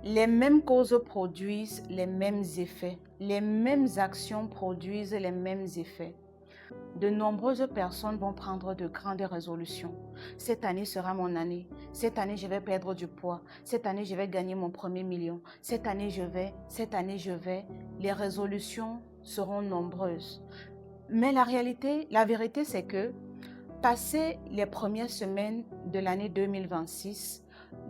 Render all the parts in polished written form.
Les mêmes causes produisent les mêmes effets. Les mêmes actions produisent les mêmes effets. De nombreuses personnes vont prendre de grandes résolutions. Cette année sera mon année. Cette année, je vais perdre du poids. Cette année, je vais gagner mon premier million. Cette année, je vais. Les résolutions seront nombreuses. Mais la vérité, c'est que passé les premières semaines de l'année 2026,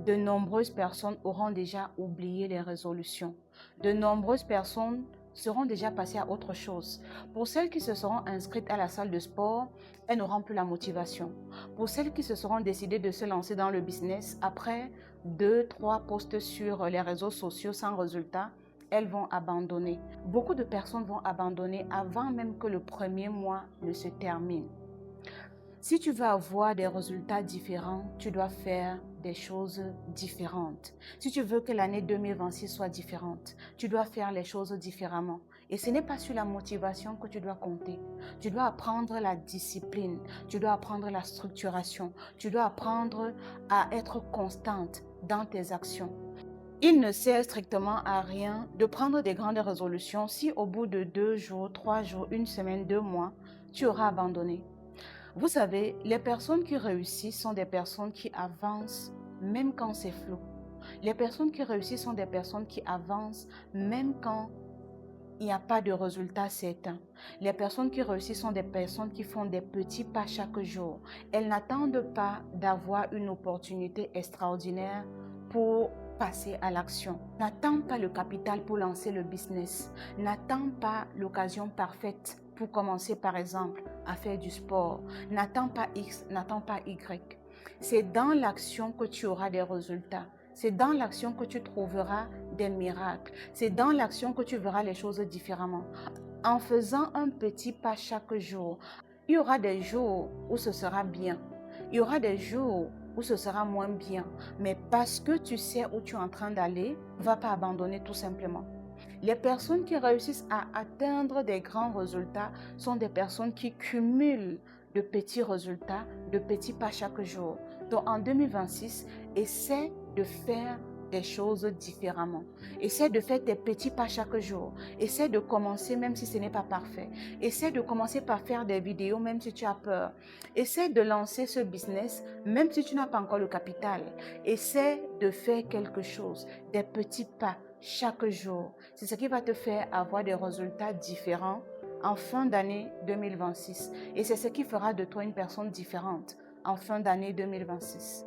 de nombreuses personnes auront déjà oublié les résolutions. De nombreuses personnes seront déjà passées à autre chose. Pour celles qui se seront inscrites à la salle de sport, elles n'auront plus la motivation. Pour celles qui se seront décidées de se lancer dans le business, après 2-3 posts sur les réseaux sociaux sans résultat, elles vont abandonner. Beaucoup de personnes vont abandonner avant même que le premier mois ne se termine. Si tu veux avoir des résultats différents, tu dois faire des choses différentes. Si tu veux que l'année 2026 soit différente, tu dois faire les choses différemment. Et ce n'est pas sur la motivation que tu dois compter. Tu dois apprendre la discipline, tu dois apprendre la structuration, tu dois apprendre à être constante dans tes actions. Il ne sert strictement à rien de prendre des grandes résolutions si au bout de 2 jours, 3 jours, 1 semaine, 2 mois, tu auras abandonné. Vous savez, les personnes qui réussissent sont des personnes qui avancent même quand c'est flou. Les personnes qui réussissent sont des personnes qui avancent même quand il n'y a pas de résultat certain. Les personnes qui réussissent sont des personnes qui font des petits pas chaque jour. Elles n'attendent pas d'avoir une opportunité extraordinaire pour passer à l'action. N'attends pas le capital pour lancer le business. N'attends pas l'occasion parfaite pour commencer par exemple à faire du sport. N'attends pas X, n'attends pas Y. C'est dans l'action que tu auras des résultats. C'est dans l'action que tu trouveras des miracles. C'est dans l'action que tu verras les choses différemment. En faisant un petit pas chaque jour, il y aura des jours où ce sera bien. Il y aura des jours où ce sera moins bien. Mais parce que tu sais où tu es en train d'aller, ne va pas abandonner tout simplement. Les personnes qui réussissent à atteindre des grands résultats sont des personnes qui cumulent de petits résultats, de petits pas chaque jour. Donc en 2026, essaie de faire des choses différemment. Essaie de faire tes petits pas chaque jour. Essaie de commencer même si ce n'est pas parfait. Essaie de commencer par faire des vidéos même si tu as peur. Essaie de lancer ce business même si tu n'as pas encore le capital. Essaie de faire quelque chose, des petits pas chaque jour. C'est ce qui va te faire avoir des résultats différents en fin d'année 2026. Et c'est ce qui fera de toi une personne différente en fin d'année 2026.